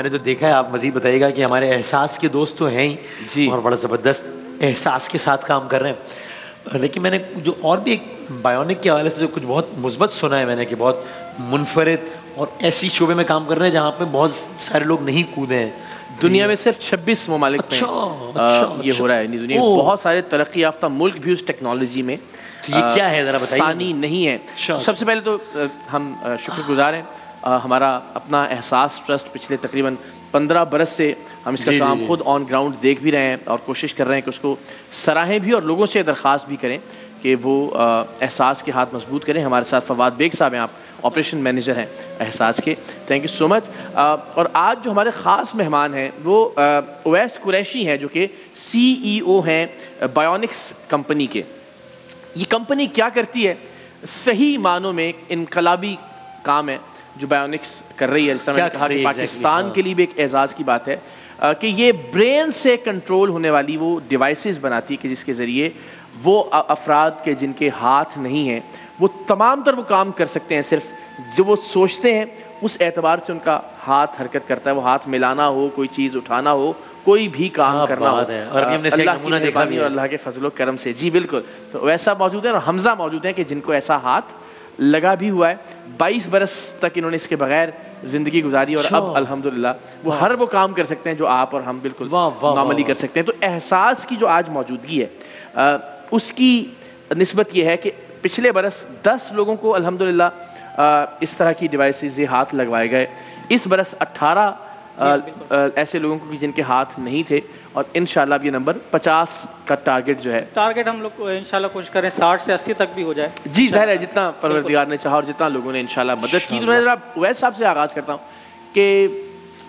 मैंने जो देखा है, आप मज़ीद बताइएगा कि हमारे एहसास के दोस्त तो हैं ही जी, और बड़ा ज़बरदस्त एहसास के साथ काम कर रहे हैं। लेकिन मैंने जो और भी एक बायोनिक के हवाले से जो कुछ बहुत मुस्बत सुना है मैंने, कि बहुत मुनफरिद और ऐसी शोबे में काम कर रहे हैं जहाँ पे बहुत सारे लोग नहीं कूदे हैं। दुनिया में सिर्फ 26 ममालिक में ये हो रहा है। दुनिया में बहुत सारे तरक्की याफ्ता मुल्क भी उस टेक्नोलॉजी में, तो ये क्या है ज़रा बताइए। सानी नहीं है। सबसे पहले तो हम शुक्रगुजार हैं, हमारा अपना एहसास ट्रस्ट पिछले तकरीबन 15 बरस से हम इसका काम खुद ऑन ग्राउंड देख भी रहे हैं और कोशिश कर रहे हैं कि उसको सराहें भी और लोगों से दरख्वास्त भी करें कि वो एहसास के हाथ मजबूत करें। हमारे साथ फवाद बेग साहब हैं, आप ऑपरेशन मैनेजर हैं एहसास के, थैंक यू सो मच। और आज जो हमारे ख़ास मेहमान हैं वो उवैस कुरैशी हैं, जो कि CEO हैं बायोनिक्स कंपनी के। ये कंपनी क्या करती है? सही मानों में एक इनकलाबी काम है जो बायोनिक्स कर रही है। जिस तरह मैंने कहा कि पाकिस्तान के लिए भी एक एजाज़ की बात है कि ये ब्रेन से कंट्रोल होने वाली वो डिवाइसेस बनाती है कि जिसके ज़रिए वो अफराद के जिनके हाथ नहीं हैं वो तमाम तर वो काम कर सकते हैं, सिर्फ जो वो सोचते हैं उस एतबार से उनका हाथ हरकत करता है। वो हाथ मिलाना हो, कोई चीज़ उठाना हो, कोई भी काम करना हो, और अभी हमने इसका नमूना देखा भी है। और अल्लाह के फजलो करम से। जी बिल्कुल, तो वैसा मौजूद है। और हमजा मौजूद है कि जिनको ऐसा हाथ लगा भी हुआ है। 22 बरस तक इन्होंने इसके बगैर ज़िंदगी गुजारी और अब अल्हम्दुलिल्लाह वो हर वो काम कर सकते हैं जो आप और हम बिल्कुल नॉर्मली कर सकते हैं। तो एहसास की जो आज मौजूदगी है उसकी निस्बत ये है कि पिछले बरस 10 लोगों को अल्हम्दुलिल्लाह इस तरह की डिवाइसेस ये हाथ लगवाए गए। इस बरस 18 ऐसे लोगों को जिनके हाथ नहीं थे और इंशाल्लाह अब ये नंबर 50 का टारगेट जो है, टारगेट हम लोग इंशाल्लाह कोशिश करें 60 से 80 तक भी हो जाए। जी जाहिर है, जितना परवरदिगार ने चाहा और जितना लोगों ने इंशाल्लाह मदद की। तो मैं ज़रा उवैस साहब से आगाज़ करता हूँ कि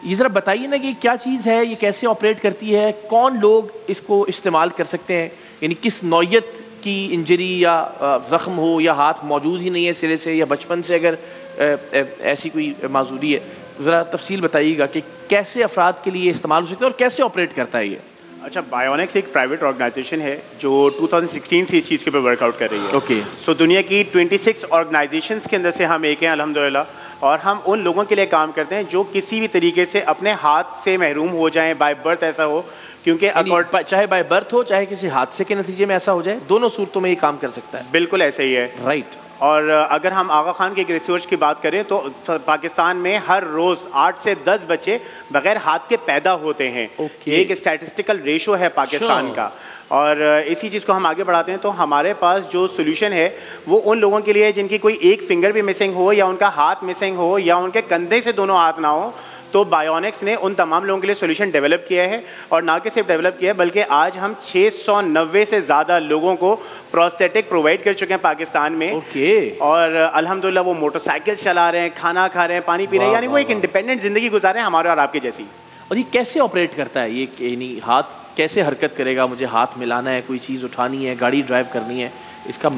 ये ज़रा बताइए ना कि क्या चीज़ है, ये कैसे ऑपरेट करती है, कौन लोग इसको इस्तेमाल कर सकते हैं, यानी किस नौयत की इंजरी या ज़ख्म हो या हाथ मौजूद ही नहीं है सिरे से, या बचपन से अगर ऐसी कोई माजूरी है, ज़रा तफसील बताइएगा कि कैसे अफराद के लिए इस्तेमाल हो सकता है और कैसे ऑपरेट करता है ये। अच्छा, बायोनिक्स एक प्राइवेट ऑर्गेनाइजेशन है जो 2016 से इस चीज़ के ऊपर वर्कआउट कर रही है। ओके। सो दुनिया की 26 ऑर्गेनाइजेशंस के अंदर से हम एक हैं अल्हम्दुलिल्लाह, और हम उन लोगों के लिए काम करते हैं जो किसी भी तरीके से अपने हाथ से महरूम हो जाएं, बाय बर्थ ऐसा हो, क्योंकि चाहे बाय बर्थ हो चाहे किसी हादसे के नतीजे में ऐसा हो जाए, दोनों सूरतों में ये काम कर सकता है। बिल्कुल ऐसा ही है, राइट। और अगर हम आगा खान की एक रिसर्च की बात करें तो पाकिस्तान में हर रोज़ 8 से 10 बच्चे बगैर हाथ के पैदा होते हैं। ये एक स्टैटिस्टिकल रेशो है पाकिस्तान का, और इसी चीज़ को हम आगे बढ़ाते हैं। तो हमारे पास जो सोल्यूशन है वो उन लोगों के लिए जिनकी कोई एक फिंगर भी मिसिंग हो, या उनका हाथ मिसिंग हो, या उनके कंधे से दोनों हाथ ना हो, तो बायोनिक्स ने उन तमाम लोगों के लिए सोल्यूशन डेवलप किया है। और ना कि सिर्फ डेवलप किया है बल्कि आज हम 690 से ज़्यादा लोगों को प्रोस्थेटिक प्रोवाइड कर चुके हैं पाकिस्तान में। और अल्हम्दुलिल्लाह वो मोटरसाइकिल चला रहे हैं, खाना खा रहे हैं, पानी पी रहे हैं, यानी वो एक इंडिपेंडेंट ज़िंदगी गुजार रहे हैं हमारे और आपके जैसी। और ये कैसे ऑपरेट करता है ये, यानी हाथ कैसे हरकत करेगा? मुझे हाथ मिलाना है, कोई चीज़ उठानी है, गाड़ी ड्राइव करनी है, इसका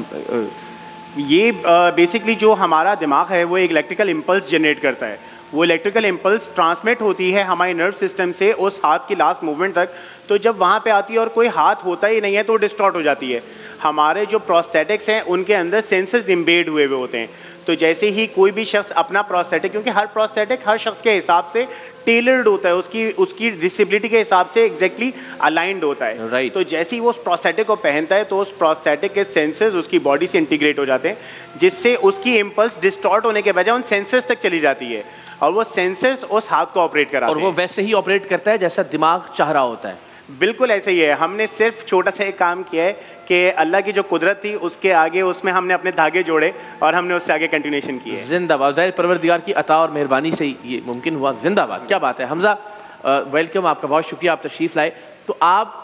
ये बेसिकली जो हमारा दिमाग है वो एक इलेक्ट्रिकल इम्पल्स जनरेट करता है। वो इलेक्ट्रिकल इम्पल्स ट्रांसमिट होती है हमारे नर्व सिस्टम से उस हाथ की लास्ट मूवमेंट तक। तो जब वहाँ पे आती है और कोई हाथ होता ही नहीं है तो डिस्टॉर्ट हो जाती है। हमारे जो प्रोस्थेटिक्स हैं उनके अंदर सेंसर्स इम्बेड हुए होते हैं। तो जैसे ही कोई भी शख्स अपना प्रोस्थेटिक, क्योंकि हर प्रोस्थेटिक हर शख्स के हिसाब से टेलर्ड होता है, उसकी डिसेबिलिटी के हिसाब से एग्जैक्टली अलाइंड होता है। right. तो जैसे ही वो उस प्रोस्थेटिक को पहनता है तो उस प्रोस्थेटिक के सेंसर्स उसकी बॉडी से इंटीग्रेट हो जाते हैं, जिससे उसकी इम्पल्स डिस्टॉर्ट होने के बजाय उन सेंसर्स तक चली जाती है और वो सेंसर्स उस हाथ को ऑपरेट कराते हैं। और वो वैसे ही ऑपरेट करता है जैसा दिमाग चाह रहा होता है। बिल्कुल ऐसे ही है। हमने सिर्फ छोटा सा एक काम किया है कि अल्लाह की जो कुदरत थी उसके आगे उसमें हमने अपने धागे जोड़े और हमने उससे आगे कंटिन्यूएशन की है। जिंदाबाद, ज़ाहिर परवरदिगार की अता और मेहरबानी से ये मुमकिन हुआ। जिंदाबाद, क्या बात है। हमजा वेलकम, आपका बहुत शुक्रिया, आप तशरीफ़ लाए। तो आप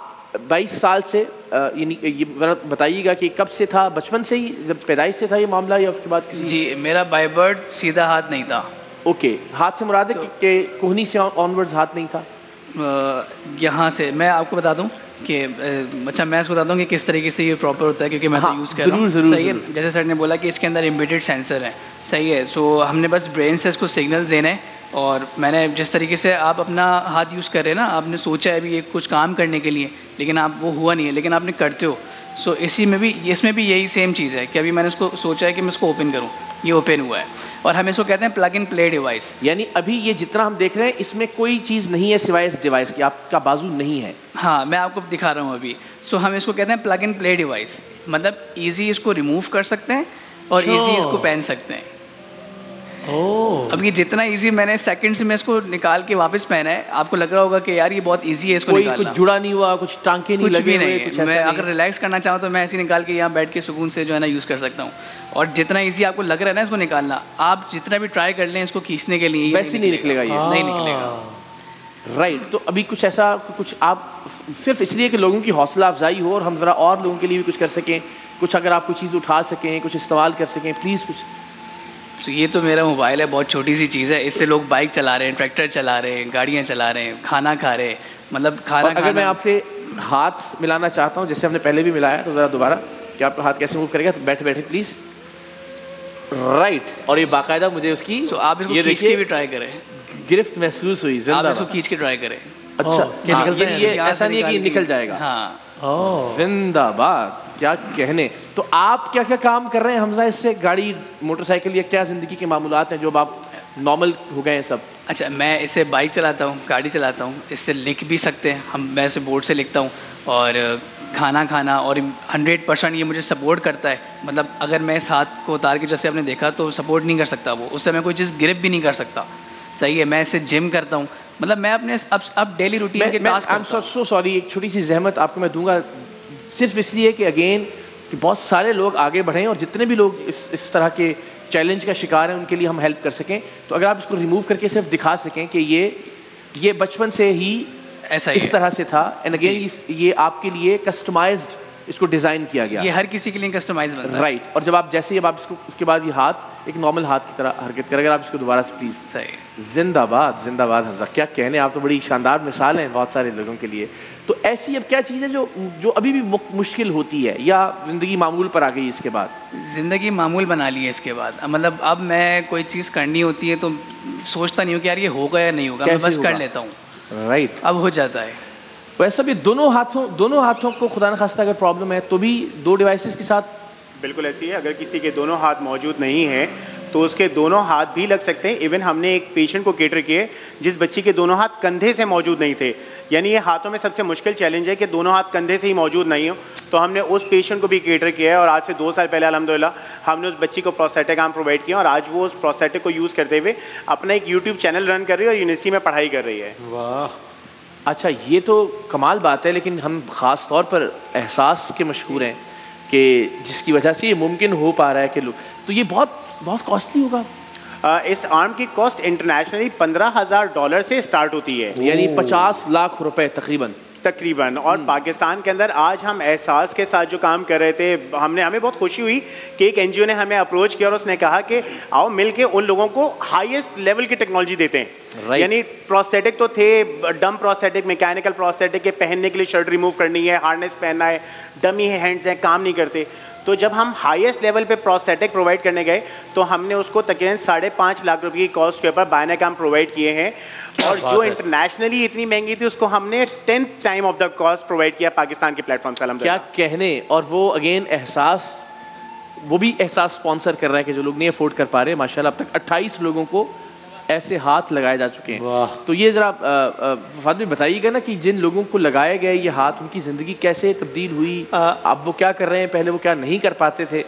22 साल से ये बताइएगा कि कब से था, बचपन से ही, जब पैदाइश से था ये मामला या उसके बाद किसी? जी, मेरा बाय बर्थ सीधा हाथ नहीं था। ओके, हाथ से मुराद है कि कोहनी से ऑनवर्ड्स हाथ नहीं था? यहाँ से मैं आपको बता दूं कि अच्छा मैं इसको बताता हूँ कि किस तरीके से ये प्रॉपर होता है, क्योंकि मैं तो यूज़ कर रहा हूँ। सही है, जैसे सर ने बोला कि इसके अंदर एम्बेडेड सेंसर है। सही है, सो हमने बस ब्रेन से इसको सिग्नल देना है। और मैंने जिस तरीके से आप अपना हाथ यूज़ कर रहे हैं ना, आपने सोचा है अभी ये कुछ काम करने के लिए, लेकिन आप वो हुआ नहीं है, लेकिन आपने करते हो। सो इसमें भी यही सेम चीज़ है कि अभी मैंने इसको सोचा है कि मैं इसको ओपन करूँ, ये ओपन हुआ है और हम इसको कहते हैं प्लग इन प्ले डिवाइस। यानी अभी ये जितना हम देख रहे हैं इसमें कोई चीज़ नहीं है सिवाय इस डिवाइस की, आपका बाजू नहीं है। हाँ, मैं आपको दिखा रहा हूँ अभी। सो हम इसको कहते हैं प्लग इन प्ले डिवाइस, मतलब ईजी इसको रिमूव कर सकते हैं और ईजी इसको पहन सकते हैं। अब ये जितना इजी मैंने सेकंड्स में इसको निकाल के वापस पहना है, आपको लग रहा होगा कि यार ये बहुत इजी है इसको निकालना। कुछ जुड़ा नहीं हुआ, कुछ टांके नहीं लगे हुए, कुछ मैं अगर रिलैक्स करना चाहूँ तो मैं ऐसे निकाल के यहाँ बैठ के सुकून से जो है ना यूज़ कर सकता हूँ। और जितना इजी आपको लग रहा है ना इसको निकालना, आप जितना भी ट्राई कर लें इसको खींचने के लिए, वैसे नहीं निकलेगा, ये नहीं निकलेगा। राइट। तो अभी कुछ ऐसा कुछ आप सिर्फ इसलिए कि लोगों की हौसला अफजाई हो और हम ज़रा और लोगों के लिए भी कुछ कर सकें, कुछ अगर आप कोई चीज़ उठा सकें, कुछ इस्तेमाल कर सकें, प्लीज़ कुछ। तो ये तो मेरा मोबाइल है, बहुत छोटी सी चीज़ है, इससे लोग बाइक चला रहे हैं, ट्रैक्टर चला रहे हैं, गाड़ियाँ चला रहे हैं, खाना खा रहे हैं, मतलब खाना। अगर मैं आपसे हाथ मिलाना चाहता हूँ जैसे हमने पहले भी मिलाया, तो ज़रा दोबारा कि आपका हाथ कैसे मूव करेगा, तो बैठे बैठे प्लीज़। राइट। और ये बाकायदा मुझे उसकी आप इसको खींच के भी ट्राई करें, गिरफ्त महसूस हुई। आप इसको खींच के ट्राई करें। अच्छा, ये ऐसा नहीं है कि निकल जाएगा। हाँ, जिंदाबाद, क्या कहने। तो आप क्या क्या काम कर रहे हैं हमजा इससे, गाड़ी मोटरसाइकिल या क्या ज़िंदगी के मामूलात हैं जो आप नॉर्मल हो गए हैं सब? अच्छा, मैं इससे बाइक चलाता हूँ, गाड़ी चलाता हूँ, इससे लिख भी सकते हैं मैं इसे बोर्ड से लिखता हूँ, और खाना खाना, और 100% ये मुझे सपोर्ट करता है। मतलब अगर मैं इस हाथ को उतार के जैसे आपने देखा तो सपोर्ट नहीं कर सकता वो, उससे मैं कोई चीज़ ग्रिप भी नहीं कर सकता। सही है, मैं इससे जिम करता हूँ, मतलब मैं अपने अब डेली रूटीन के task. I am so sorry, एक छोटी सी जहमत आपको मैं दूंगा, सिर्फ इसलिए कि अगेन कि बहुत सारे लोग आगे बढ़ें और जितने भी लोग इस तरह के चैलेंज का शिकार हैं उनके लिए हम हेल्प कर सकें। तो अगर आप इसको रिमूव करके सिर्फ दिखा सकें कि ये बचपन से ही ऐसा इस तरह से था, एंड अगेन ये आपके लिए कस्टमाइज्ड इसको डिज़ाइन किया गया, ये हर किसी के लिए कस्टमाइज बनता है। राइट। और जब आप जैसे अब आप इसको उसके बाद ये हाथ एक नॉर्मल हाथ की तरह हरकत करें, अगर आप इसको दोबारा से प्लीज़। सही। जिंदाबाद जिंदाबाद हमजा, क्या कहने, आप तो बड़ी शानदार मिसाल हैं बहुत सारे लोगों के लिए। तो ऐसी अब क्या चीज़ है जो अभी भी मुश्किल होती है, या ज़िंदगी मामूल पर आ गई इसके बाद? ज़िंदगी मामूल बना ली है इसके बाद। मतलब अब मैं कोई चीज़ करनी होती है तो सोचता नहीं हूँ कि यार ये होगा या नहीं होगा, मैं बस कर लेता हूँ। राइट। अब हो जाता है। वैसा भी दोनों हाथों को खुदा न खास्ता अगर प्रॉब्लम है तो भी 2 डिवाइसेस के साथ बिल्कुल ऐसी है। अगर किसी के दोनों हाथ मौजूद नहीं है तो उसके दोनों हाथ भी लग सकते हैं। इवन हमने एक पेशेंट को केटर किए जिस बच्ची के दोनों हाथ कंधे से मौजूद नहीं थे, यानी ये हाथों में सबसे मुश्किल चैलेंज है कि दोनों हाथ कंधे से ही मौजूद नहीं हो, तो हमने उस पेशेंट को भी केटर किया है। और आज से 2 साल पहले अल्हम्दुलिल्लाह हमने उस बच्ची को प्रोस्थेटिक आर्म प्रोवाइड किया और आज वो उस प्रोस्थेटिक को यूज़ करते हुए अपना एक यूट्यूब चैनल रन कर रही है और यूनिवर्सिटी में पढ़ाई कर रही है। वाह, अच्छा, ये तो कमाल बात है। लेकिन हम ख़ास तौर पर एहसास के मशहूर हैं कि जिसकी वजह से ये मुमकिन हो पा रहा है कि लोग, तो ये बहुत बहुत कॉस्टली होगा। इस आर्म की कॉस्ट इंटरनेशनली $15,000 से स्टार्ट होती है, यानी 50 लाख रुपए तकरीबन। और पाकिस्तान के अंदर आज हम एहसास के साथ जो काम कर रहे थे, हमें बहुत खुशी हुई कि एक एनजीओ ने हमें अप्रोच किया और उसने कहा कि आओ मिलके उन लोगों को हाईएस्ट लेवल की टेक्नोलॉजी देते हैं। यानी प्रोस्थेटिक तो थे, डम प्रोस्थेटिक, मैकेनिकल प्रोस्थेटिक के पहनने के लिए शर्ट रिमूव करनी है, हार्नेस पहनना है, डमी हैंड्स हैं, काम नहीं करते। तो जब हम हाईएस्ट लेवल पे प्रोस्थेटिक प्रोवाइड करने गए तो हमने उसको तकरीबन 5.5 लाख रुपए की कॉस्ट के ऊपर बायनेक आर्म प्रोवाइड किए हैं, और जो इंटरनेशनली इतनी महंगी थी उसको हमने 10th time of the cost provide किया पाकिस्तान के प्लेटफॉर्म से। क्या कहने। और वो अगेन एहसास, वो भी एहसास स्पॉन्सर कर रहा है कि जो लोग नहीं अफोर्ड कर पा रहे, माशाल्लाह अब तक 28 लोगों को ऐसे हाथ लगाए जा चुके हैं। तो ये ज़रा फातिमा बताइएगा ना कि जिन लोगों को लगाए गए ये हाथ, उनकी ज़िंदगी कैसे तब्दील हुई, अब वो क्या कर रहे हैं, पहले वो क्या नहीं कर पाते थे?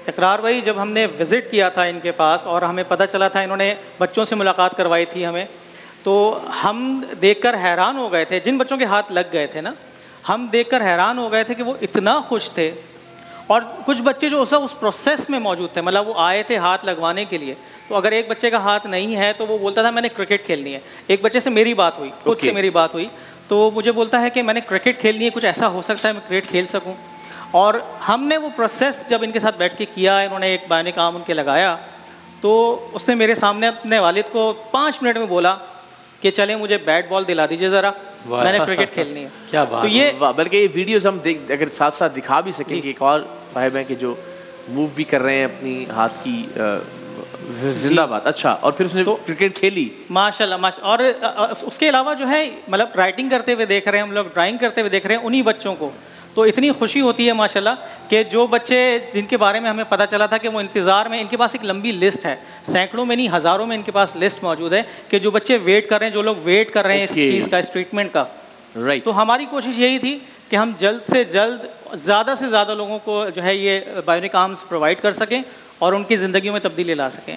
इकरार भाई, जब हमने विज़िट किया था इनके पास और हमें पता चला था इन्होंने बच्चों से मुलाकात करवाई थी हमें, तो हम देखकर हैरान हो गए थे। जिन बच्चों के हाथ लग गए थे ना, हम देखकर हैरान हो गए थे कि वो इतना खुश थे। और कुछ बच्चे जो उस प्रोसेस में मौजूद थे, मतलब वो आए थे हाथ लगवाने के लिए, तो अगर एक बच्चे का हाथ नहीं है तो वो बोलता था मैंने क्रिकेट खेलनी है। एक बच्चे से मेरी बात हुई, खुद से मेरी बात हुई, तो मुझे बोलता है कि मैंने क्रिकेट खेलनी है, कुछ ऐसा हो सकता है मैं क्रिकेट खेल सकूं। और हमने वो प्रोसेस जब इनके साथ बैठ के किया, इन्होंने एक बायनेक आर्म उनके लगाया, तो उसने मेरे सामने अपने वालिद को 5 मिनट में बोला कि चले मुझे बैट बॉल दिला दीजिए ज़रा, मैंने क्रिकेट खेलनी है। क्या बात। तो ये बल्कि ये वीडियोस हम देख, अगर साथ साथ दिखा भी सकें कि एक और साहिब हैं कि जो मूव भी कर रहे हैं अपनी हाथ की, जिंदाबाद। अच्छा, और फिर उसने तो क्रिकेट खेली माशाल्लाह। और उसके अलावा जो है, मतलब राइटिंग करते हुए देख रहे हैं हम लोग, ड्राइंग करते हुए देख रहे हैं उन्हीं बच्चों को। तो इतनी खुशी होती है माशाल्लाह कि जो बच्चे जिनके बारे में हमें पता चला था कि वो इंतज़ार में, इनके पास एक लंबी लिस्ट है, सैकड़ों में नहीं हज़ारों में इनके पास लिस्ट मौजूद है कि जो बच्चे वेट कर रहे हैं, जो लोग वेट कर रहे हैं इस चीज़ का, इस ट्रीटमेंट का। राइट। तो हमारी कोशिश यही थी कि हम जल्द से जल्द ज़्यादा से ज़्यादा लोगों को जो है ये बायोनिक आर्म्स प्रोवाइड कर सकें और उनकी ज़िंदगी में तब्दीली ला सकें।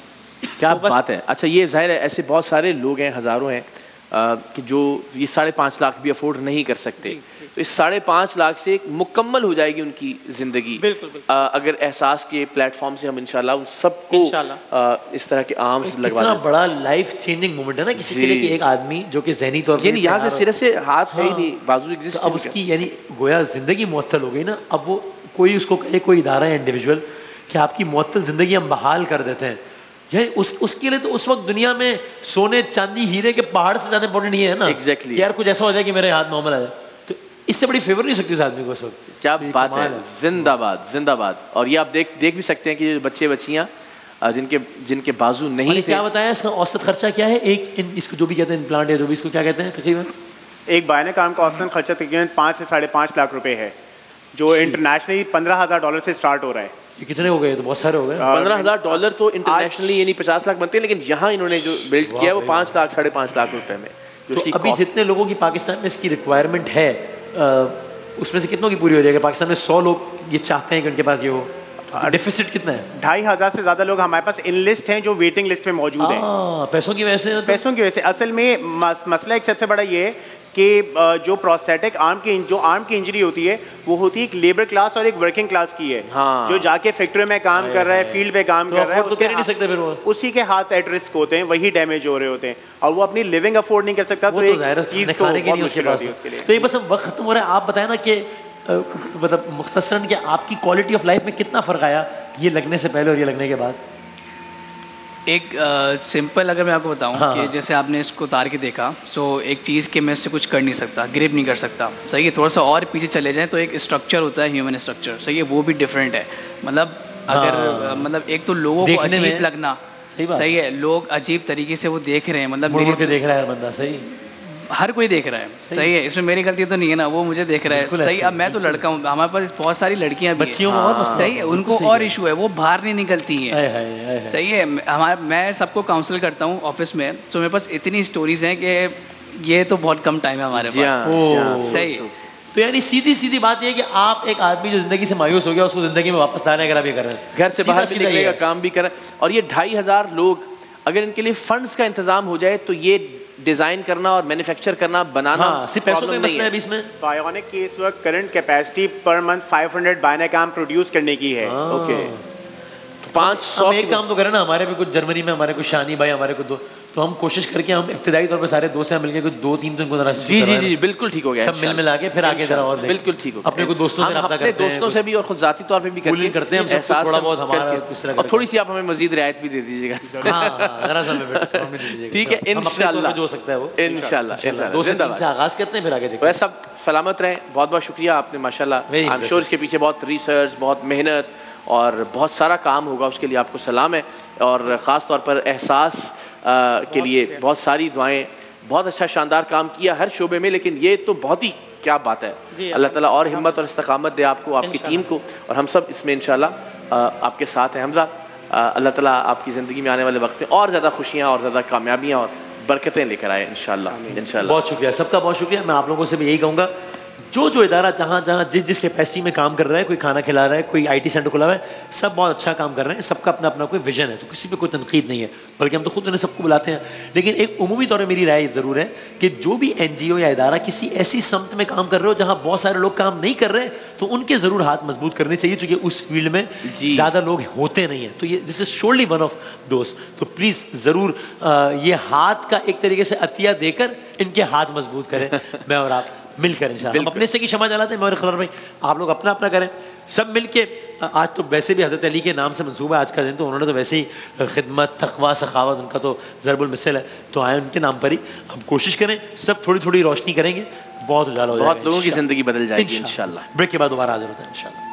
क्या तो बात है। अच्छा, ये जाहिर है ऐसे बहुत सारे लोग हैं, हज़ारों हैं कि जो ये 5.5 लाख भी अफोर्ड नहीं कर सकते, तो इस 5.5 लाख से एक मुकम्मल हो जाएगी उनकी ज़िंदगी। बिल्कुल, बिल्कुल। अगर एहसास के प्लेटफॉर्म से हम इंशाल्लाह उन सबको इस तरह के आर्म्स लगवा दें। कितना बड़ा लाइफ चेंजिंग मोमेंट है ना किसी के लिए कि एक आदमी जो कि ज़हनी तौर पर यहाँ से सिरे से हाथ है ही नहीं, बाजू एग्जिस्ट, अब उसकी यानी गोया ज़िंदगी मुअत्तल हो गई ना। अब वो कोई उसको कहे, कोई इदारा है इंडिविजुअल कि आपकी मुअत्तल ज़िंदगी हम बहाल कर देते हैं, यही उसके लिए तो उस वक्त दुनिया में सोने चांदी हीरे के पहाड़ से ज़्यादा इंपॉर्टेंट नहीं है ना। एग्जैक्टली। कि यार कुछ ऐसा हो जाए कि मेरे हाथ नॉर्मल आ जाए, तो इससे बड़ी फेवर नहीं हो सकती उस आदमी को उस वक्त। क्या बात है, जिंदाबाद जिंदाबाद। और ये आप देख भी सकते हैं कि बच्चे बच्चियाँ जिनके बाजू नहीं थे। क्या बताया इसका औसत खर्चा क्या है एक इसको जो भी कहते हैं इम्प्लांट या जो भी इसको क्या कहते हैं तकरीबन? एक बायोनिक आर्म का औसतन खर्चा तकरीबन 5 से 5.5 लाख रुपए है, जो इंटरनेशनली $15,000 से स्टार्ट हो रहा है। ये कितने हो गए? तो बहुत सारे हो गए। $15,000 तो इंटरनेशनली यानी 50 लाख बनते हैं, लेकिन यहाँ इन्होंने जो बिल्ड किया वो 5 लाख 5.5 लाख रुपए में। तो अभी जितने लोगों की पाकिस्तान में इसकी रिक्वायरमेंट है उसमें से कितनों की पूरी हो जाएगी? पाकिस्तान में 100 लोग ये चाहते हैं कि उनके पास ये हो, डेफिसिट कितना है? 2,500 से ज़्यादा लोग हमारे पास इन लिस्ट हैं जो वेटिंग लिस्ट में मौजूद हैं। पैसों की वजह से? पैसों की वजह से। असल में मसला एक सबसे बड़ा ये है कि जो प्रोस्थेटिक आर्म की इंजरी होती है वो होती है एक लेबर क्लास और एक वर्किंग क्लास की है। जो जाके फैक्ट्री में काम कर रहा है, फील्ड पे काम कर रहा है, तो कर नहीं सकते फिर वो। उसी के हाथ एट रिस्क होते हैं, वही डैमेज हो रहे होते हैं और वो अपनी लिविंग अफोर्ड नहीं कर सकता। तो एक चीज़ खाने की नहीं उसके पास। तो ये बस वक्त खत्म हो रहा है, आप बताएं ना कि मतलब मुख्तसरन कि आपकी क्वालिटी ऑफ लाइफ में कितना फ़र्क आया ये लगने से पहले और ये लगने के बाद? एक सिंपल अगर मैं आपको बताऊं कि जैसे आपने इसको उतार के देखा, सो एक चीज़ के मैं इससे कुछ कर नहीं सकता, ग्रिप नहीं कर सकता, सही है। थोड़ा सा और पीछे चले जाएं तो एक स्ट्रक्चर होता है, ह्यूमन स्ट्रक्चर, सही है, वो भी डिफरेंट है। मतलब अगर मतलब एक तो लोगों को अजीब लगना, सही है, लोग अजीब तरीके से वो देख रहे हैं, मतलब देख रहा है बंदा, सही, हर कोई देख रहा है, सही है, इसमें मेरी गलती तो नहीं है ना, वो मुझे देख रहा है, सही। अब मैं तो लड़का हूँ, हमारे पास बहुत सारी लड़कियां भी बच्चियों में और सही है, उनको और इशू है, वो बाहर नहीं निकलती हैं, सही है। मैं सबको काउंसिल करता हूँ ऑफिस में, तो मेरे पास इतनी स्टोरीज हैं कि ये तो बहुत कम टाइम है हमारे पास, सही। तो यानी सीधी बात ये है कि आप एक आदमी जो जिंदगी से मायूस हो गया उसको जिंदगी में वापस लाने का भी कर रहे हैं, घर से बाहर भी निकलने का काम भी कर रहे हैं। और ये 2,500 लोग अगर इनके लिए फंड्स का इंतजाम हो जाए तो ये डिजाइन करना और मैन्युफैक्चर करना, बनाना, सिर्फ पैसों का मसला है इसमें। बायोनिक की इस वक्त current capacity per month 500 bionic arm produce करने की है। ओके, 500 एक काम तो करें ना, हमारे भी कुछ जर्मनी में हमारे कुछ शानी भाई, हमारे कुछ दो, तो हम कोशिश करके हम इब्तिदाई तौर पे सारे दोस्त हैं मिलके कुछ 2-3 दिन को जरा जी बिल्कुल ठीक हो गया, सब मिला के फिर आगे जरा और बिल्कुल ठीक हो गया। अपने कुछ दोस्तों से रब्ता करते हैं, दोस्तों से भी और खुद जाती तौर पे भी करते हैं, हम सब थोड़ा बहुत हमारा किस तरह, और थोड़ी सी आप हमें मजीद रियायत भी दे दीजिएगा। जरा सा हमें डिस्काउंट भी दे दीजिएगा, ठीक है, इंशाल्लाह जो हो सकता है वो, इंशाल्लाह 2 से 3 से आगाज करते हैं, फिर आगे देखते हैं। वैसे सब सलामत रहें, बहुत बहुत शुक्रिया आपने, माशाल्लाह आई एम श्योर इसके पीछे बहुत रिसर्च, बहुत मेहनत और बहुत सारा काम होगा, उसके लिए आपको सलाम है। और ख़ास तौर पर एहसास के लिए बहुत सारी दुआएं, बहुत अच्छा शानदार काम किया हर शोबे में, लेकिन ये तो बहुत ही क्या बात है। अल्लाह ताला और हिम्मत और इस्तकामत दे आपको, आपकी टीम को, और हम सब इसमें इंशाल्लाह आपके साथ हैं। हमजा, अल्लाह ताला आपकी ज़िंदगी में आने वाले वक्त में और ज़्यादा खुशियाँ और ज़्यादा कामयाबियाँ और बरकतें लेकर आए इंशाल्लाह। बहुत शुक्रिया, सबका बहुत शुक्रिया। मैं आप लोगों से भी यही कहूँगा, जो इदारा जहाँ जिस कैपेसिटी में काम कर रहा है, कोई खाना खिला रहा है, कोई IT सेंटर खुला हुआ है, सब बहुत अच्छा काम कर रहे हैं, सबका अपना अपना कोई विजन है, तो किसी पे कोई तनकीद नहीं है, बल्कि हम तो खुद उन्हें सबको बुलाते हैं। लेकिन एक उमूमी तौर पर मेरी राय ज़रूर है कि जो भी NGO या इदारा किसी ऐसी समत में काम कर रहे हो जहाँ बहुत सारे लोग काम नहीं कर रहे, तो उनके ज़रूर हाथ मजबूत करने चाहिए, क्योंकि उस फील्ड में ज़्यादा लोग होते नहीं हैं। तो ये this is surely one of दोस्त। तो प्लीज़ ज़रूर ये हाथ का एक तरीके से अतिया देकर इनके हाथ मजबूत करें, मैं और आप मिलकर इंशाल्लाह। हम अपने से की क्षमा चलाते हैं, मेरे खिलाफ भाई आप लोग अपना अपना करें, सब मिलके। आज तो वैसे भी हज़रत अली के नाम से मंसूबा है आज का दिन, तो उन्होंने तो वैसे ही खिदमत, तक़वा, सखावत, उनका तो ज़रबुल मिसल है, तो आए उनके नाम पर ही हम कोशिश करें, सब थोड़ी थोड़ी रोशनी करेंगे, बहुत उजाला हो जाएगा, बहुत लोगों की ज़िंदगी बदल जाएगी इंशाल्लाह। ब्रेक के बाद दोबारा हाजिर होता है इंशाल्लाह।